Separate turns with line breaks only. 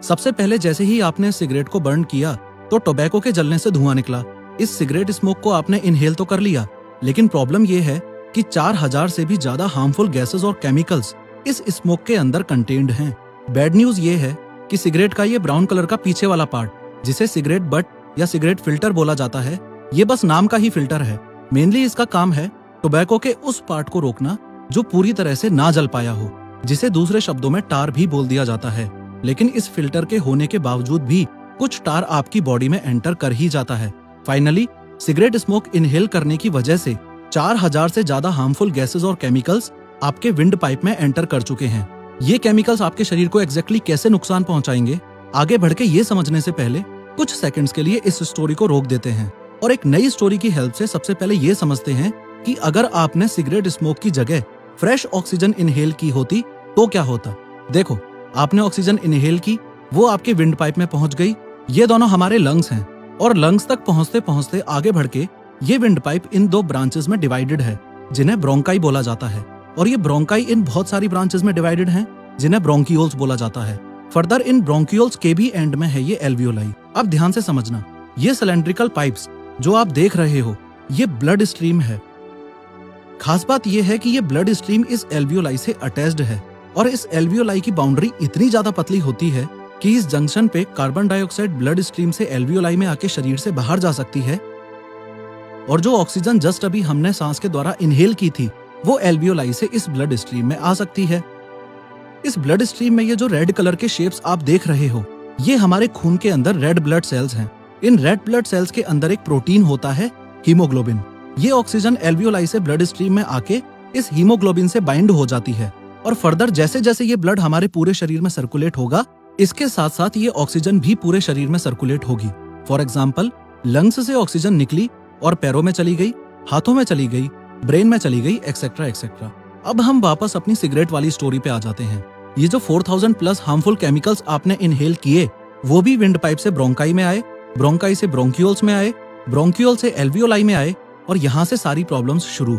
सबसे पहले जैसे ही आपने सिगरेट को बर्न किया तो टोबैको के जलने से धुआं निकला। इस सिगरेट स्मोक को आपने इनहेल तो कर लिया, लेकिन प्रॉब्लम ये है कि 4000 से भी ज्यादा हार्मफुल गैसेस और केमिकल्स इस स्मोक के अंदर कंटेन्ड हैं। बैड न्यूज ये है कि सिगरेट का ये ब्राउन कलर का पीछे वाला पार्ट, जिसे सिगरेट बट या सिगरेट फिल्टर बोला जाता है, ये बस नाम का ही फिल्टर है। मेनली इसका काम है टोबैको के उस पार्ट को रोकना जो पूरी तरह से ना जल पाया हो, जिसे दूसरे शब्दों में टार भी बोल दिया जाता है। लेकिन इस फिल्टर के होने के बावजूद भी कुछ टार आपकी बॉडी में एंटर कर ही जाता है। फाइनली सिगरेट स्मोक इनहेल करने की वजह से 4000 से ज्यादा हार्मफुल गैसेस और केमिकल्स आपके विंड पाइप में एंटर कर चुके हैं। ये केमिकल्स आपके शरीर को एग्जैक्टली कैसे नुकसान पहुंचाएंगे, आगे बढ़ के ये समझने से पहले कुछ सेकंड्स के लिए इस स्टोरी को रोक देते हैं और एक नई स्टोरी की हेल्प से सबसे पहले ये समझते हैं कि अगर आपने सिगरेट स्मोक की जगह फ्रेश ऑक्सीजन इनहेल की होती तो क्या होता। देखो, आपने ऑक्सीजन इनहेल की, वो आपके विंड पाइप में पहुंच गई। ये दोनों हमारे लंग्स हैं और लंग्स तक पहुंचते पहुंचते आगे बढ़ के ये विंड पाइप इन 2 ब्रांचेस में डिवाइडेड है, जिन्हें ब्रोंकाई बोला जाता है। और ये ब्रोंकाई इन बहुत सारी ब्रांचेस में डिवाइडेड हैं, जिन्हें ब्रोंकियोल्स बोला जाता है। फर्दर इन ब्रोंकियोल्स के भी एंड में है ये एल्वियोलाई। अब ध्यान से समझना, ये सिलेंड्रिकल पाइप्स जो आप देख रहे हो, ये ब्लड स्ट्रीम है। खास बात ये है कि ये ब्लड स्ट्रीम इस एल्वियोलाई से अटैच्ड है और इस एल्वियोलाई की बाउंड्री इतनी ज्यादा पतली होती है कि इस जंक्शन पे कार्बन डाइऑक्साइड ब्लड स्ट्रीम से एल्वियोलाई में आके शरीर से बाहर जा सकती है और जो ऑक्सीजन जस्ट अभी हमने सांस के द्वारा इनहेल की थी, वो एल्वियोलाई से इस ब्लड स्ट्रीम में आ सकती है। इस ब्लड स्ट्रीम में ये जो रेड कलर के शेप्स आप देख रहे हो, ये हमारे खून के अंदर रेड ब्लड सेल्स हैं। इन रेड ब्लड सेल्स के अंदर एक प्रोटीन होता है, हीमोग्लोबिन। ये ऑक्सीजन एल्वियोलाई से ब्लड स्ट्रीम में आके इस हीमोग्लोबिन से बाइंड हो जाती है और फर्दर जैसे जैसे ये ब्लड हमारे पूरे शरीर में सर्कुलेट होगा, इसके साथ साथ ये ऑक्सीजन भी पूरे शरीर में सर्कुलेट होगी। फॉर एग्जाम्पल, लंग्स से ऑक्सीजन निकली और पैरों में चली गई, हाथों में चली गई, ब्रेन में चली गई, एक्सेट्रा एक्सेट्रा। अब हम वापस अपनी सिगरेट वाली स्टोरी पे आ जाते हैं। ये जो 4000 प्लस हार्मफुल केमिकल्स आपने इनहेल किए, वो भी विंड पाइप से ब्रोंकाई में आए, ब्रोंकाई से ब्रोंकियोल्स में आए, ब्रोंकियोल से एल्वियोलाई में आए और यहाँ से सारी प्रॉब्लम्स शुरू।